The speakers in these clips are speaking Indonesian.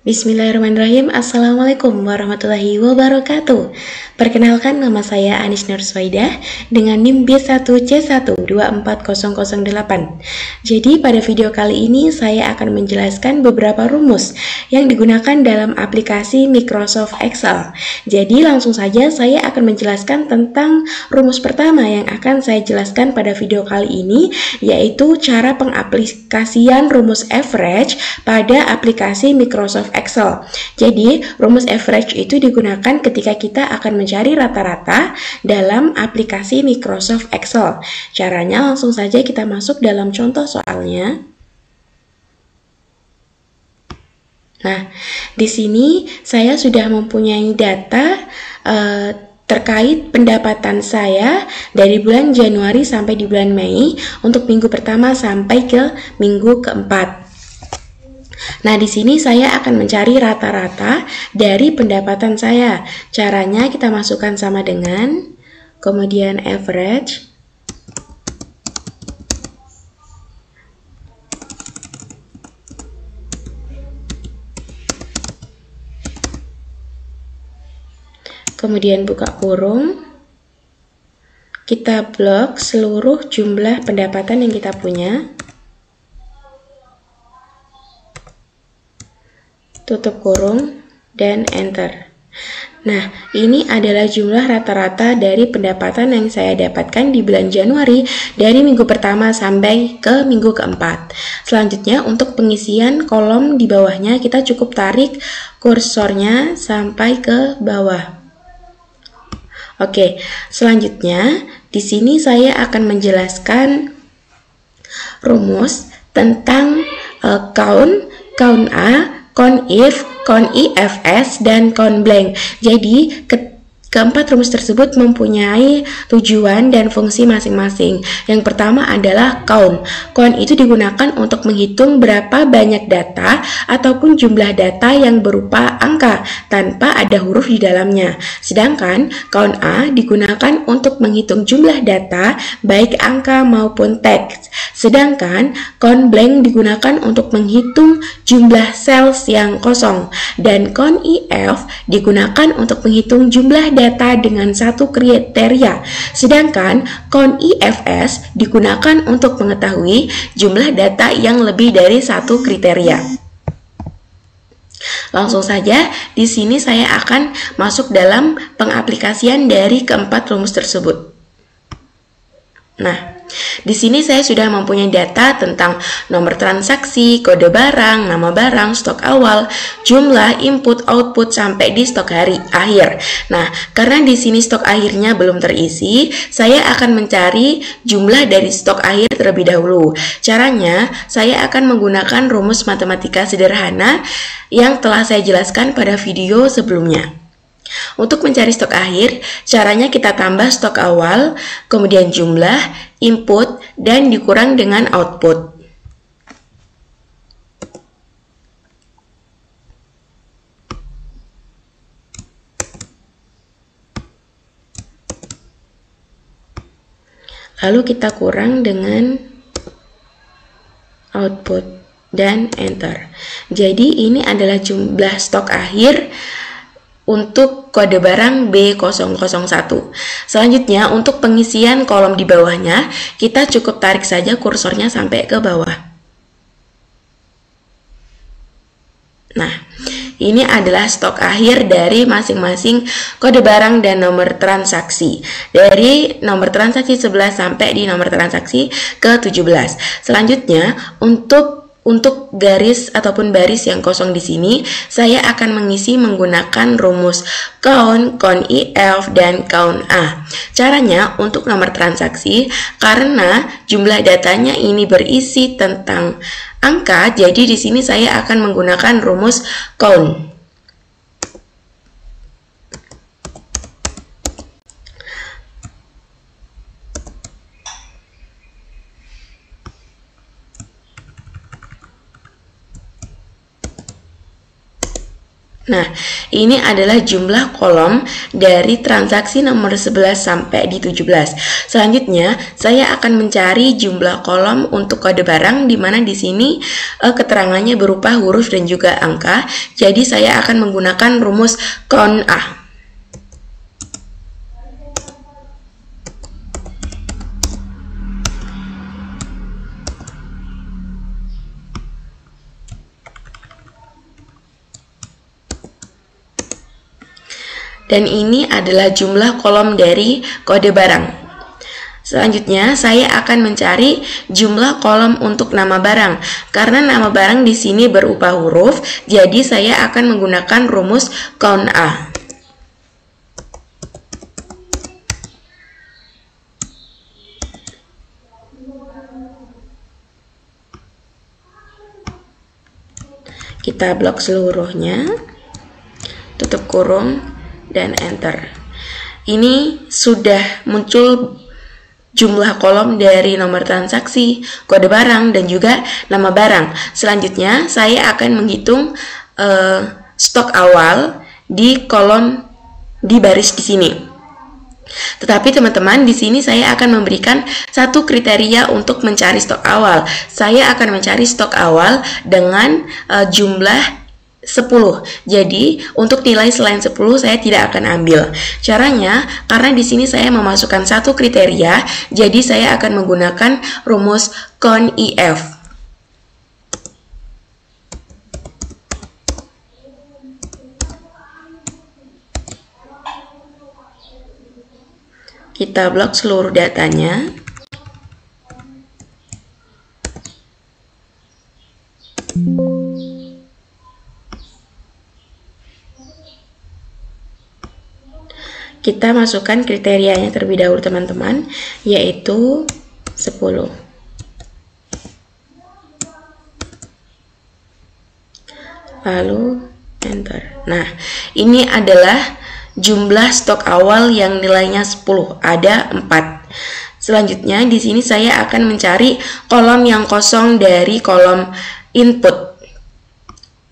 Bismillahirrahmanirrahim. Assalamualaikum warahmatullahi wabarakatuh. Perkenalkan, nama saya Anis Nurswaidah dengan NIM B1C1240008. Jadi pada video kali ini saya akan menjelaskan beberapa rumus yang digunakan dalam aplikasi Microsoft Excel. Jadi langsung saja saya akan menjelaskan tentang rumus pertama yang akan saya jelaskan pada video kali ini, yaitu cara pengaplikasian rumus average pada aplikasi Microsoft Excel. Jadi, rumus average itu digunakan ketika kita akan mencari rata-rata dalam aplikasi Microsoft Excel. Caranya langsung saja kita masuk dalam contoh soalnya. Nah, di sini saya sudah mempunyai data terkait pendapatan saya dari bulan Januari sampai di bulan Mei untuk minggu pertama sampai ke minggu keempat. Nah, di sini saya akan mencari rata-rata dari pendapatan saya. Caranya kita masukkan sama dengan, kemudian average, kemudian buka kurung, kita blok seluruh jumlah pendapatan yang kita punya, tutup kurung, dan enter. Nah, ini adalah jumlah rata-rata dari pendapatan yang saya dapatkan di bulan Januari dari minggu pertama sampai ke minggu keempat. Selanjutnya, untuk pengisian kolom di bawahnya, kita cukup tarik kursornya sampai ke bawah. Oke, selanjutnya di sini saya akan menjelaskan rumus tentang count A, count if, count ifs, dan count blank. Jadi keempat rumus tersebut mempunyai tujuan dan fungsi masing-masing. Yang pertama adalah count. Count itu digunakan untuk menghitung berapa banyak data ataupun jumlah data yang berupa angka tanpa ada huruf di dalamnya. Sedangkan count A digunakan untuk menghitung jumlah data baik angka maupun teks. Sedangkan count blank digunakan untuk menghitung jumlah cells yang kosong. Dan count if digunakan untuk menghitung jumlah data dengan satu kriteria. Sedangkan count ifs digunakan untuk mengetahui jumlah data yang lebih dari satu kriteria. Langsung saja, di sini saya akan masuk dalam pengaplikasian dari keempat rumus tersebut. Nah, di sini saya sudah mempunyai data tentang nomor transaksi, kode barang, nama barang, stok awal, jumlah, input, output, sampai di stok hari akhir. Nah, karena di sini stok akhirnya belum terisi, saya akan mencari jumlah dari stok akhir terlebih dahulu. Caranya, saya akan menggunakan rumus matematika sederhana yang telah saya jelaskan pada video sebelumnya. Untuk mencari stok akhir, caranya kita tambah stok awal, kemudian jumlah, input, dan dikurang dengan output. Lalu kita kurang dengan output dan enter. Jadi ini adalah jumlah stok akhir untuk kode barang B001. Selanjutnya, untuk pengisian kolom di bawahnya, kita cukup tarik saja kursornya sampai ke bawah. Nah, ini adalah stok akhir dari masing-masing kode barang dan nomor transaksi. Dari nomor transaksi 11 sampai di nomor transaksi ke-17. Selanjutnya, untuk garis ataupun baris yang kosong di sini, saya akan mengisi menggunakan rumus count if, dan count A. Caranya untuk nomor transaksi, karena jumlah datanya ini berisi tentang angka, jadi di sini saya akan menggunakan rumus count. Nah, ini adalah jumlah kolom dari transaksi nomor 11 sampai di 17. Selanjutnya, saya akan mencari jumlah kolom untuk kode barang, di mana di sini keterangannya berupa huruf dan juga angka. Jadi, saya akan menggunakan rumus count A. Dan ini adalah jumlah kolom dari kode barang. Selanjutnya, saya akan mencari jumlah kolom untuk nama barang. Karena nama barang di sini berupa huruf, jadi saya akan menggunakan rumus count A. Kita blok seluruhnya, tutup kurung, dan enter. Ini sudah muncul jumlah kolom dari nomor transaksi, kode barang, dan juga nama barang. Selanjutnya, saya akan menghitung stok awal di kolom di baris di sini. Tetapi teman-teman, di sini saya akan memberikan satu kriteria untuk mencari stok awal. Saya akan mencari stok awal dengan jumlah 10. Jadi, untuk nilai selain 10 saya tidak akan ambil. Caranya, karena di sini saya memasukkan satu kriteria, jadi saya akan menggunakan rumus count IF. Kita blok seluruh datanya. Kita masukkan kriterianya terlebih dahulu teman-teman, yaitu 10. Lalu enter. Nah, ini adalah jumlah stok awal yang nilainya 10, ada 4. Selanjutnya di sini saya akan mencari kolom yang kosong dari kolom input.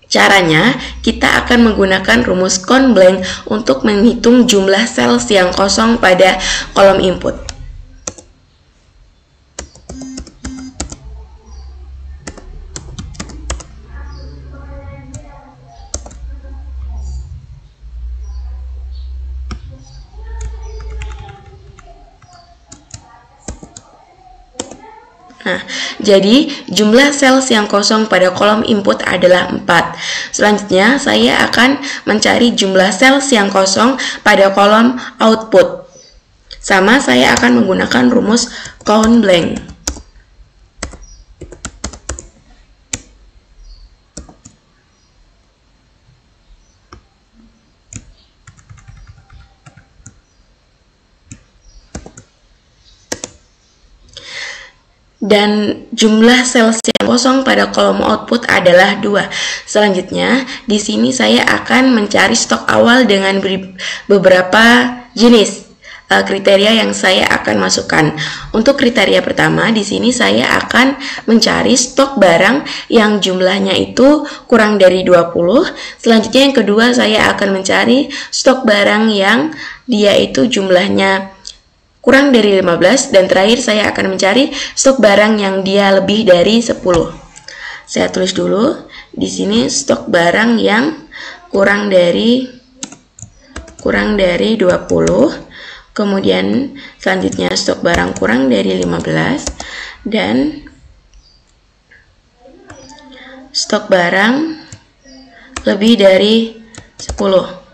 Caranya, kita akan menggunakan rumus count blank untuk menghitung jumlah cells yang kosong pada kolom input. Nah, jadi jumlah cells yang kosong pada kolom input adalah 4. Selanjutnya, saya akan mencari jumlah cells yang kosong pada kolom output. Sama, saya akan menggunakan rumus count blank. Dan jumlah cells yang kosong pada kolom output adalah 2. Selanjutnya, di sini saya akan mencari stok awal dengan beberapa jenis kriteria yang saya akan masukkan. Untuk kriteria pertama, di sini saya akan mencari stok barang yang jumlahnya itu kurang dari 20. Selanjutnya yang kedua, saya akan mencari stok barang yang dia itu jumlahnya kurang dari 15, dan terakhir saya akan mencari stok barang yang dia lebih dari 10. Saya tulis dulu di sini stok barang yang kurang dari 20, kemudian selanjutnya stok barang kurang dari 15, dan stok barang lebih dari 10.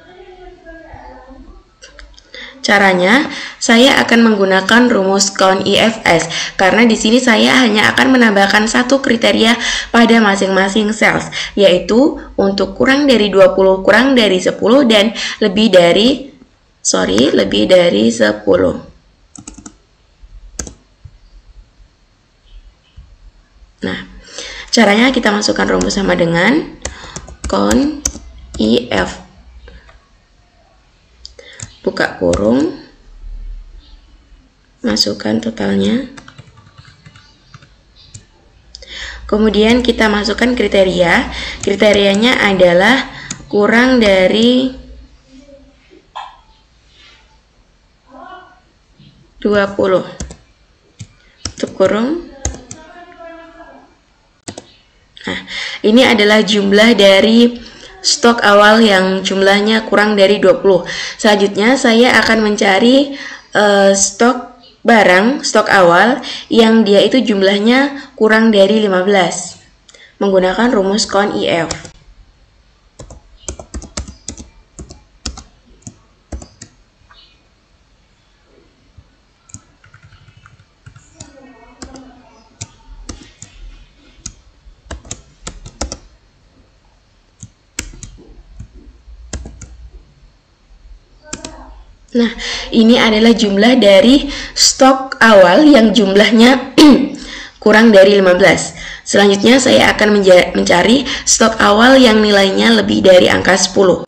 Caranya, saya akan menggunakan rumus count IFS karena di sini saya hanya akan menambahkan satu kriteria pada masing-masing cells, yaitu untuk kurang dari 20, kurang dari 10, dan lebih dari 10. Nah, caranya kita masukkan rumus sama dengan count IF. Buka kurung, masukkan totalnya. Kemudian kita masukkan kriteria. Kriterianya adalah kurang dari 20. Tutup kurung. Nah, ini adalah jumlah dari stok awal yang jumlahnya kurang dari 20. Selanjutnya saya akan mencari stok awal yang dia itu jumlahnya kurang dari 15 menggunakan rumus CONIF. Nah, ini adalah jumlah dari stok awal yang jumlahnya kurang dari 15. Selanjutnya saya akan mencari stok awal yang nilainya lebih dari angka 10.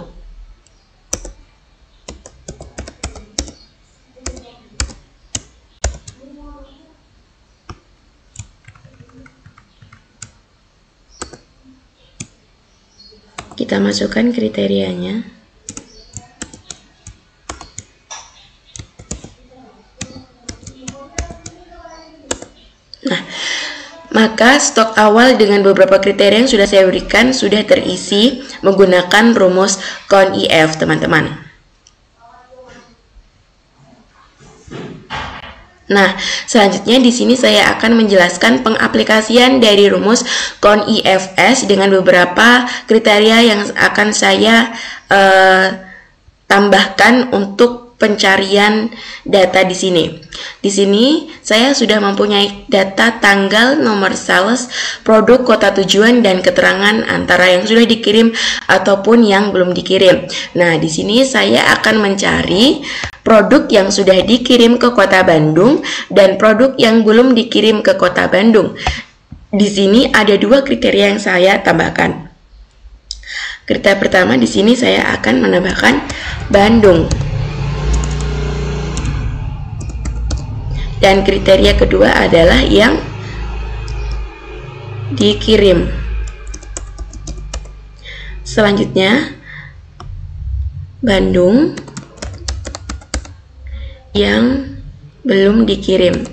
Kita masukkan kriterianya. Nah, maka stok awal dengan beberapa kriteria yang sudah saya berikan sudah terisi menggunakan rumus CONIF, teman-teman. Nah, selanjutnya di sini saya akan menjelaskan pengaplikasian dari rumus CONIFS dengan beberapa kriteria yang akan saya tambahkan untuk pencarian data di sini. Di sini saya sudah mempunyai data tanggal, nomor sales, produk, kota tujuan, dan keterangan antara yang sudah dikirim ataupun yang belum dikirim. Nah, di sini saya akan mencari produk yang sudah dikirim ke Kota Bandung dan produk yang belum dikirim ke Kota Bandung. Di sini ada dua kriteria yang saya tambahkan. Kriteria pertama di sini saya akan menambahkan Bandung. Dan kriteria kedua adalah yang dikirim. Selanjutnya, Bandung yang belum dikirim.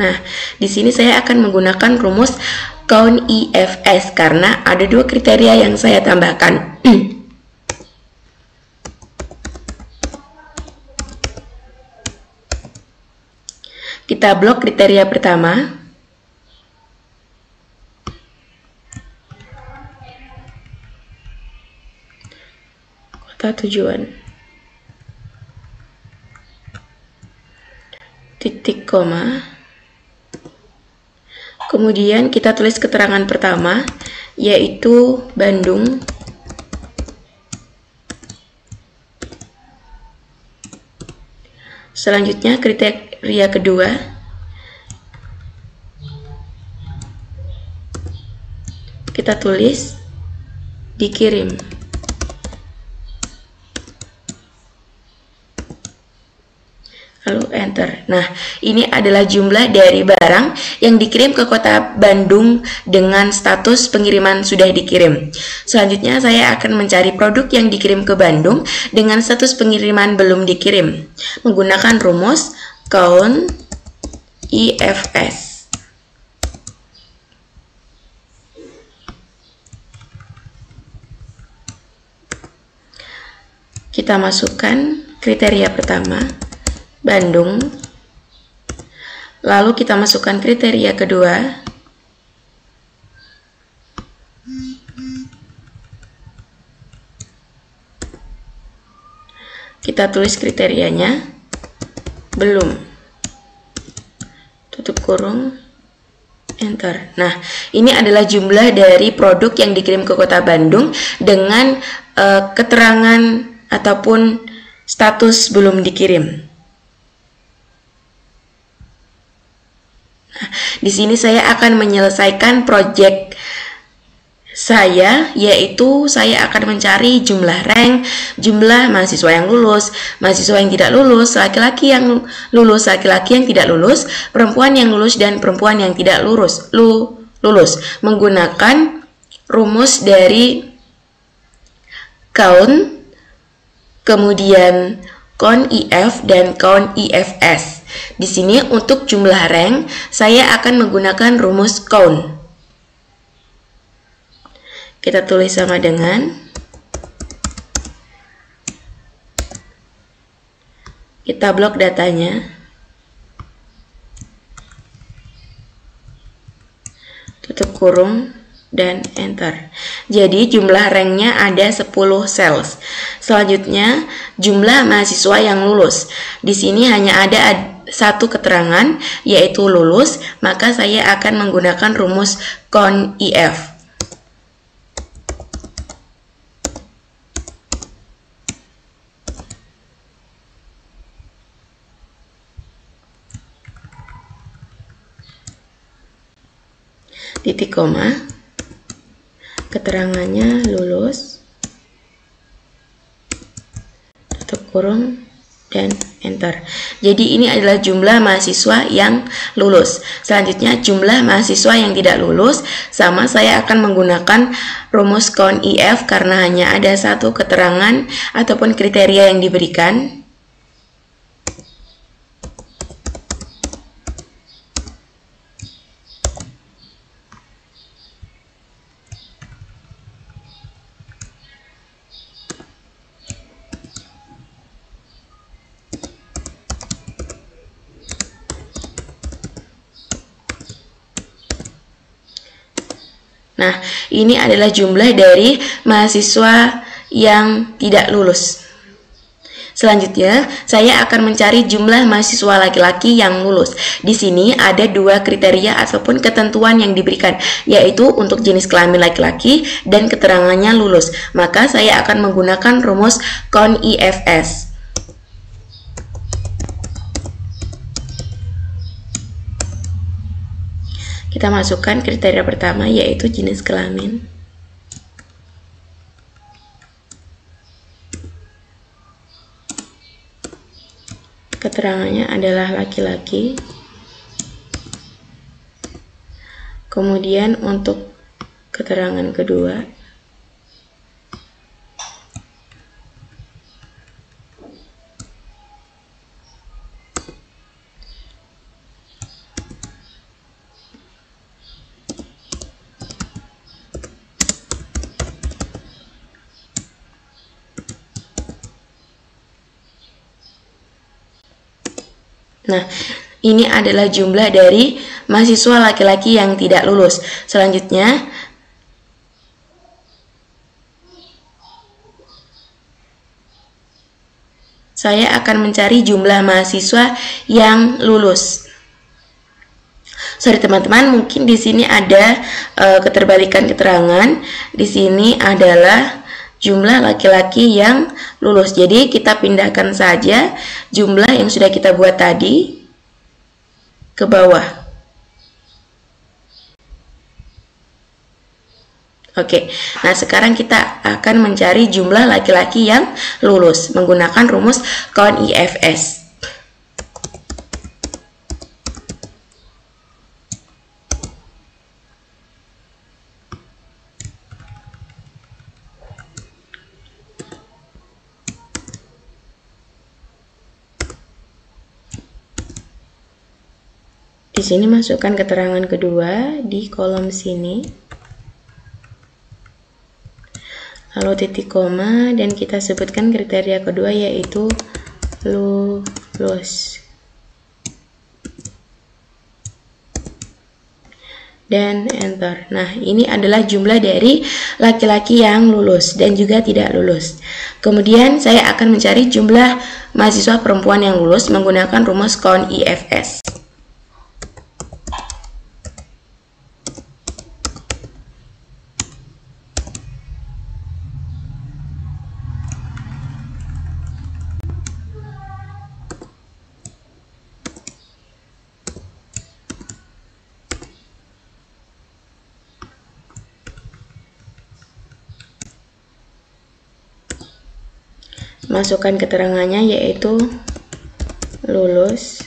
Nah, di sini saya akan menggunakan rumus CONIFS karena ada dua kriteria yang saya tambahkan. Kita blok kriteria pertama. Kota tujuan. Titik koma. Kemudian kita tulis keterangan pertama, yaitu Bandung. Selanjutnya kriteria kedua, kita tulis dikirim. Lalu enter. Nah, ini adalah jumlah dari barang yang dikirim ke Kota Bandung dengan status pengiriman sudah dikirim. Selanjutnya saya akan mencari produk yang dikirim ke Bandung dengan status pengiriman belum dikirim menggunakan rumus CONIFS. Kita masukkan kriteria pertama, Bandung. Lalu kita masukkan kriteria kedua. Kita tulis kriterianya, belum. Tutup kurung, enter. Nah, ini adalah jumlah dari produk yang dikirim ke Kota Bandung dengan keterangan ataupun status belum dikirim. Nah, di sini saya akan menyelesaikan project saya, yaitu saya akan mencari jumlah rank, jumlah mahasiswa yang lulus, mahasiswa yang tidak lulus, laki-laki yang lulus, laki-laki yang tidak lulus, perempuan yang lulus, dan perempuan yang tidak lulus menggunakan rumus dari count, kemudian count IF dan count IFS. Di sini untuk jumlah rank, saya akan menggunakan rumus count. Kita tulis sama dengan kita blok datanya, tutup kurung, dan enter. Jadi jumlah ranknya ada 10 cells. Selanjutnya jumlah mahasiswa yang lulus. Di sini hanya ada satu keterangan, yaitu lulus, maka saya akan menggunakan rumus count IF. Titik koma, keterangannya lulus, tutup kurung, dan enter. Jadi ini adalah jumlah mahasiswa yang lulus. Selanjutnya jumlah mahasiswa yang tidak lulus, sama saya akan menggunakan rumus count IF karena hanya ada satu keterangan ataupun kriteria yang diberikan. Nah, ini adalah jumlah dari mahasiswa yang tidak lulus. Selanjutnya, saya akan mencari jumlah mahasiswa laki-laki yang lulus. Di sini ada dua kriteria ataupun ketentuan yang diberikan, yaitu untuk jenis kelamin laki-laki dan keterangannya lulus. Maka saya akan menggunakan rumus count IFS. Kita masukkan kriteria pertama, yaitu jenis kelamin. Keterangannya adalah laki-laki. Kemudian untuk keterangan kedua, nah, ini adalah jumlah dari mahasiswa laki-laki yang tidak lulus. Selanjutnya, saya akan mencari jumlah mahasiswa yang lulus. Sorry teman-teman, mungkin di sini ada keterbalikan keterangan. Di sini adalah jumlah laki-laki yang lulus. Jadi kita pindahkan saja jumlah yang sudah kita buat tadi ke bawah. Oke, nah sekarang kita akan mencari jumlah laki-laki yang lulus menggunakan rumus count IFS. Di sini masukkan keterangan kedua di kolom sini. Lalu titik koma dan kita sebutkan kriteria kedua, yaitu lulus. Dan enter. Nah, ini adalah jumlah dari laki-laki yang lulus dan juga tidak lulus. Kemudian saya akan mencari jumlah mahasiswa perempuan yang lulus menggunakan rumus count IFS. Masukkan keterangannya, yaitu lulus,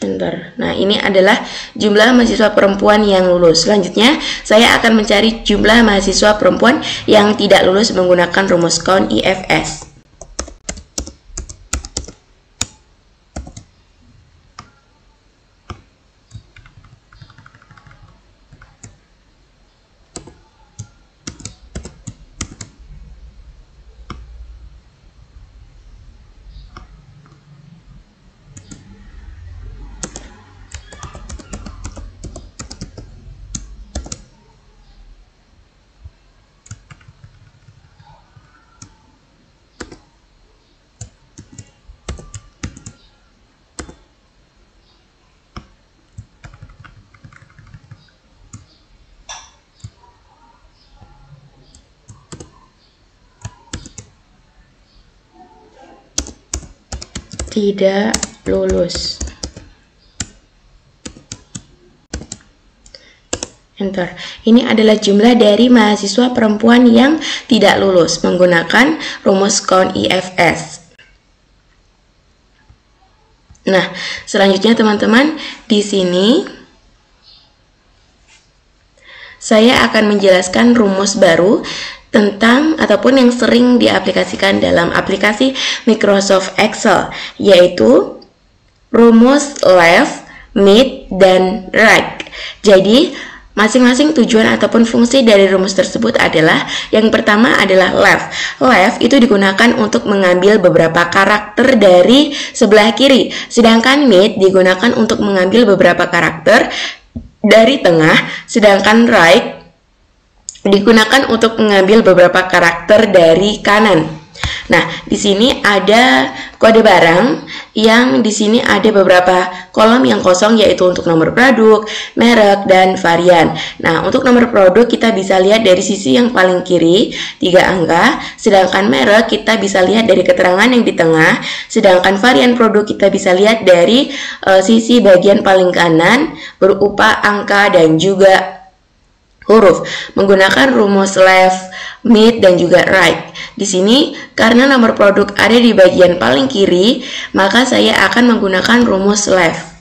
enter. Nah, ini adalah jumlah mahasiswa perempuan yang lulus. Selanjutnya, saya akan mencari jumlah mahasiswa perempuan yang tidak lulus menggunakan rumus count IFS. Tidak lulus. Enter. Ini adalah jumlah dari mahasiswa perempuan yang tidak lulus menggunakan rumus count IFS. Nah, selanjutnya teman-teman, di sini saya akan menjelaskan rumus baru tentang ataupun yang sering diaplikasikan dalam aplikasi Microsoft Excel, yaitu rumus left, mid, dan right. Jadi, masing-masing tujuan ataupun fungsi dari rumus tersebut adalah yang pertama adalah left. Left itu digunakan untuk mengambil beberapa karakter dari sebelah kiri, sedangkan mid digunakan untuk mengambil beberapa karakter dari tengah, sedangkan right digunakan untuk mengambil beberapa karakter dari kanan. Nah, di sini ada kode barang yang di sini ada beberapa kolom yang kosong, yaitu untuk nomor produk, merek, dan varian. Nah, untuk nomor produk kita bisa lihat dari sisi yang paling kiri 3 angka, sedangkan merek kita bisa lihat dari keterangan yang di tengah, sedangkan varian produk kita bisa lihat dari sisi bagian paling kanan berupa angka dan juga huruf menggunakan rumus left, mid, dan juga right. Di sini karena nomor produk ada di bagian paling kiri, maka saya akan menggunakan rumus left.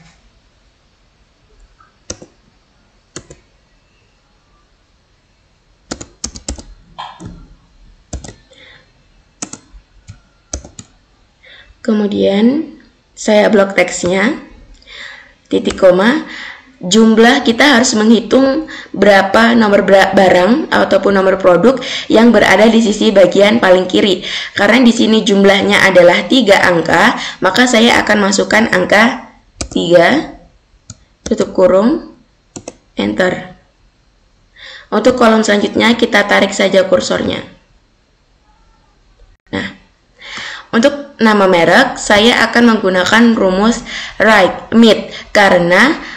Kemudian saya blok teksnya, titik koma. Jumlah kita harus menghitung berapa nomor barang ataupun nomor produk yang berada di sisi bagian paling kiri. Karena di sini jumlahnya adalah 3 angka, maka saya akan masukkan angka 3, tutup kurung, enter. Untuk kolom selanjutnya kita tarik saja kursornya. Nah, untuk nama merek saya akan menggunakan rumus right, mid, karena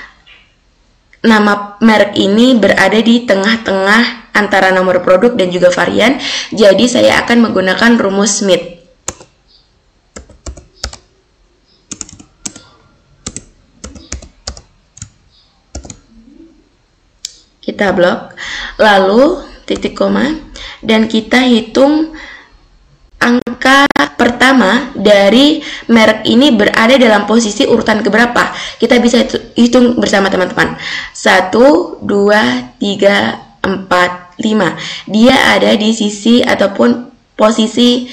nama merek ini berada di tengah-tengah antara nomor produk dan juga varian, jadi saya akan menggunakan rumus mid. Kita blok, lalu titik koma, dan kita hitung angka pertama dari merek ini berada dalam posisi urutan keberapa. Kita bisa hitung bersama teman-teman. 1, 2, 3, 4, 5. Dia ada di sisi ataupun posisi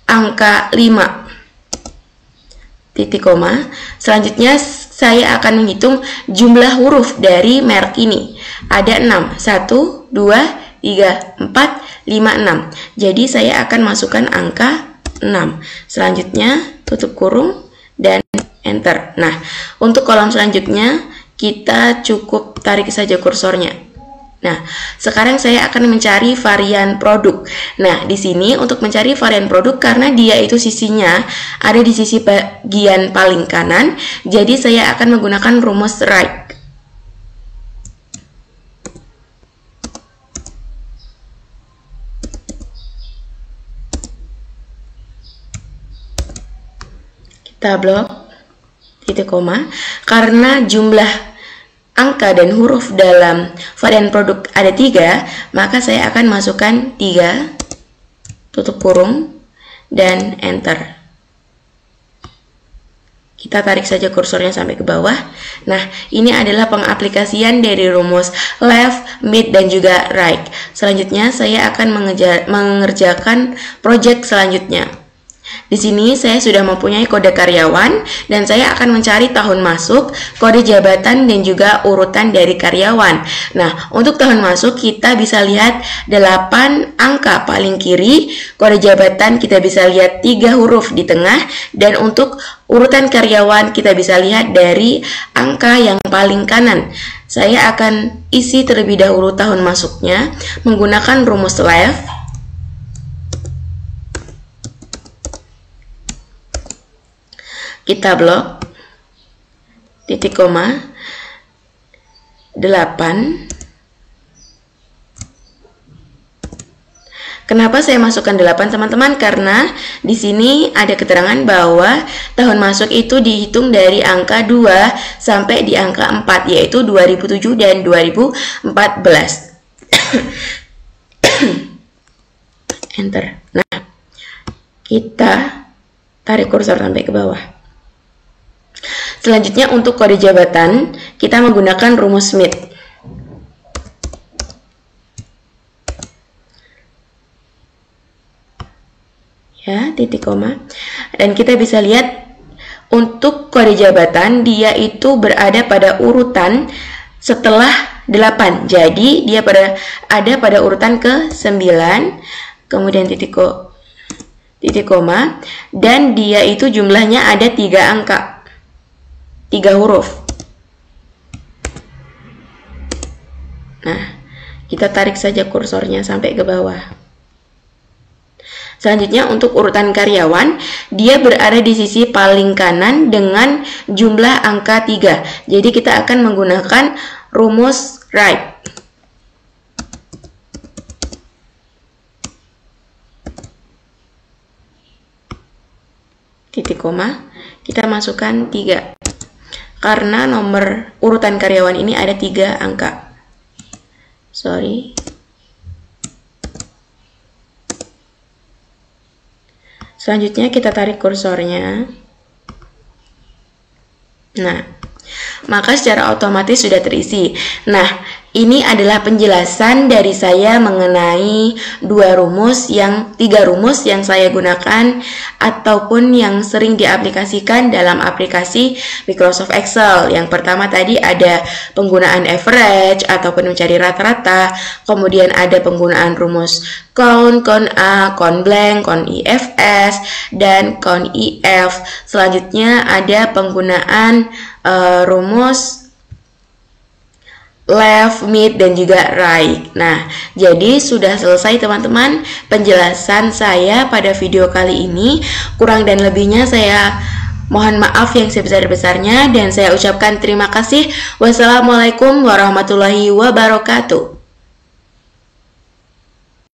angka 5. Titik koma. Selanjutnya saya akan menghitung jumlah huruf dari merek ini. Ada 6. 1, 2, 3, 4, 5, 6. Jadi saya akan masukkan angka 6. Selanjutnya tutup kurung dan enter. Nah, untuk kolom selanjutnya kita cukup tarik saja kursornya. Nah, sekarang saya akan mencari varian produk. Nah, di sini untuk mencari varian produk, karena dia itu sisinya ada di sisi bagian paling kanan, jadi saya akan menggunakan rumus right. Kita blok, titik koma, karena jumlah angka dan huruf dalam varian produk ada 3, maka saya akan masukkan 3, tutup kurung, dan enter. Kita tarik saja kursornya sampai ke bawah. Nah, ini adalah pengaplikasian dari rumus left, mid, dan juga right. Selanjutnya, saya akan mengerjakan project selanjutnya. Di sini saya sudah mempunyai kode karyawan dan saya akan mencari tahun masuk, kode jabatan, dan juga urutan dari karyawan. Nah, untuk tahun masuk kita bisa lihat 8 angka paling kiri, kode jabatan kita bisa lihat 3 huruf di tengah, dan untuk urutan karyawan kita bisa lihat dari angka yang paling kanan. Saya akan isi terlebih dahulu tahun masuknya menggunakan rumus left. Kita blok, titik koma, 8. Kenapa saya masukkan 8, teman-teman? Karena di sini ada keterangan bahwa tahun masuk itu dihitung dari angka 2 sampai di angka 4, yaitu 2007 dan 2014. Enter. Nah, kita tarik kursor sampai ke bawah. Selanjutnya untuk kode jabatan, kita menggunakan rumus mid. Ya, titik koma. Dan kita bisa lihat untuk kode jabatan, dia itu berada pada urutan setelah 8. Jadi, dia ada pada urutan ke-9, kemudian titik koma, dan dia itu jumlahnya ada 3 angka. 3 huruf. Nah, kita tarik saja kursornya sampai ke bawah. Selanjutnya untuk urutan karyawan, dia berada di sisi paling kanan dengan jumlah angka 3. Jadi kita akan menggunakan rumus right. Titik koma, kita masukkan 3. Karena nomor urutan karyawan ini ada 3 angka. Selanjutnya kita tarik kursornya. Nah, maka secara otomatis sudah terisi. Nah, ini adalah penjelasan dari saya mengenai 3 rumus yang saya gunakan ataupun yang sering diaplikasikan dalam aplikasi Microsoft Excel. Yang pertama tadi ada penggunaan average ataupun mencari rata-rata, kemudian ada penggunaan rumus count, count A, count blank, count IFS, dan count IF. Selanjutnya ada penggunaan rumus left, mid, dan juga right. Nah, jadi sudah selesai teman-teman penjelasan saya pada video kali ini. Kurang dan lebihnya saya mohon maaf yang sebesar-besarnya dan saya ucapkan terima kasih. Wassalamualaikum warahmatullahi wabarakatuh.